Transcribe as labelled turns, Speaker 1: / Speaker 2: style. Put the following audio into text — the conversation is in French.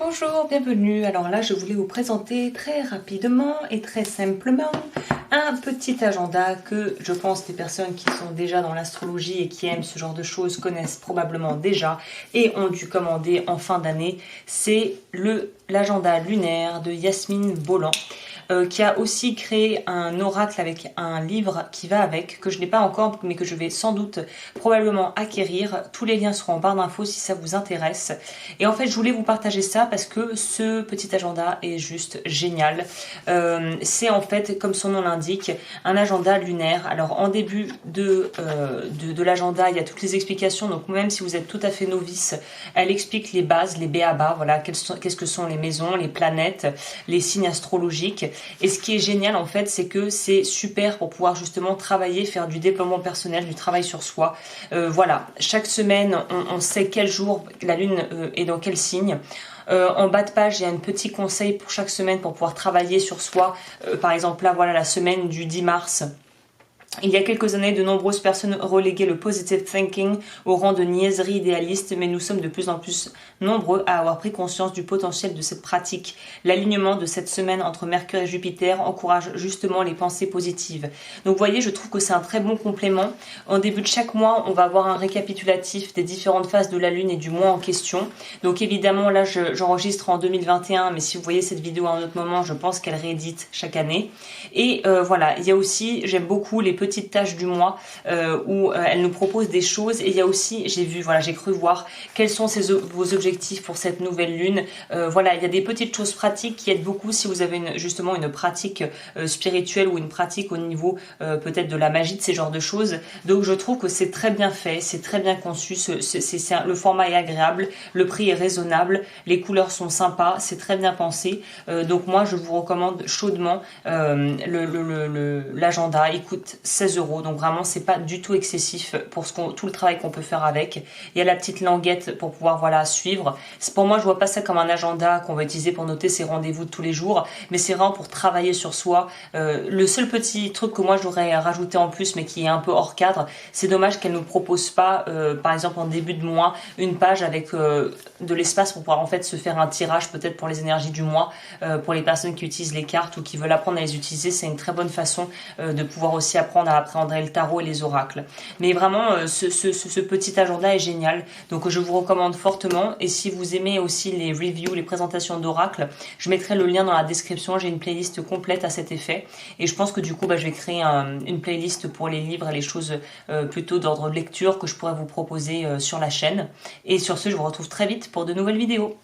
Speaker 1: Bonjour, bienvenue. Alors là, je voulais vous présenter très rapidement et très simplement un petit agenda que je pense les personnes qui sont déjà dans l'astrologie et qui aiment ce genre de choses connaissent probablement déjà et ont dû commander en fin d'année. C'est l'agenda lunaire de Yasmine Bolland. Qui a aussi créé un oracle avec un livre qui va avec, que je n'ai pas encore, mais que je vais sans doute probablement acquérir. Tous les liens seront en barre d'infos si ça vous intéresse. Et en fait, je voulais vous partager ça parce que ce petit agenda est juste génial. C'est en fait, comme son nom l'indique, un agenda lunaire. Alors, en début de l'agenda, il y a toutes les explications. Donc, même si vous êtes tout à fait novice, elle explique les bases, les b.a.-ba. Voilà, qu'est-ce que sont les maisons, les planètes, les signes astrologiques. Et ce qui est génial en fait, c'est que c'est super pour pouvoir justement travailler, faire du développement personnel, du travail sur soi. Voilà, chaque semaine, on sait quel jour la lune est dans quel signe. En bas de page, il y a un petit conseil pour chaque semaine pour pouvoir travailler sur soi. Par exemple, là, voilà la semaine du 10 mars. Il y a quelques années, de nombreuses personnes reléguaient le positive thinking au rang de niaiserie idéaliste, mais nous sommes de plus en plus nombreux à avoir pris conscience du potentiel de cette pratique. L'alignement de cette semaine entre Mercure et Jupiter encourage justement les pensées positives. Donc vous voyez, je trouve que c'est un très bon complément. En début de chaque mois, on va avoir un récapitulatif des différentes phases de la Lune et du mois en question. Donc évidemment, là, j'enregistre en 2021, mais si vous voyez cette vidéo à un autre moment, je pense qu'elle réédite chaque année. Et voilà, il y a aussi, j'aime beaucoup les petites tâches du mois où elle nous propose des choses, et il y a aussi, j'ai cru voir quels sont vos objectifs pour cette nouvelle lune. Voilà, il y a des petites choses pratiques qui aident beaucoup si vous avez justement une pratique spirituelle ou une pratique au niveau peut-être de la magie, de ces genres de choses. Donc je trouve que c'est très bien fait, c'est très bien conçu, le format est agréable, le prix est raisonnable, les couleurs sont sympas, c'est très bien pensé. Donc moi je vous recommande chaudement l'agenda. Il coûte 16 €, donc vraiment c'est pas du tout excessif pour tout le travail qu'on peut faire avec. Il y a la petite languette pour pouvoir suivre. Pour moi, je vois pas ça comme un agenda qu'on va utiliser pour noter ses rendez-vous de tous les jours, mais c'est vraiment pour travailler sur soi. Le seul petit truc que moi j'aurais rajouté en plus, mais qui est un peu hors cadre, c'est dommage qu'elle nous propose pas, par exemple en début de mois, une page avec de l'espace pour pouvoir en fait se faire un tirage peut-être pour les énergies du mois, pour les personnes qui utilisent les cartes ou qui veulent apprendre à les utiliser. C'est une très bonne façon de pouvoir aussi apprendre à appréhender le tarot et les oracles. Mais vraiment, ce petit agenda est génial. Donc je vous recommande fortement. Et si vous aimez aussi les reviews, les présentations d'oracles, je mettrai le lien dans la description. J'ai une playlist complète à cet effet. Et je pense que du coup, je vais créer une playlist pour les livres et les choses plutôt d'ordre lecture que je pourrais vous proposer sur la chaîne. Et sur ce, je vous retrouve très vite pour de nouvelles vidéos.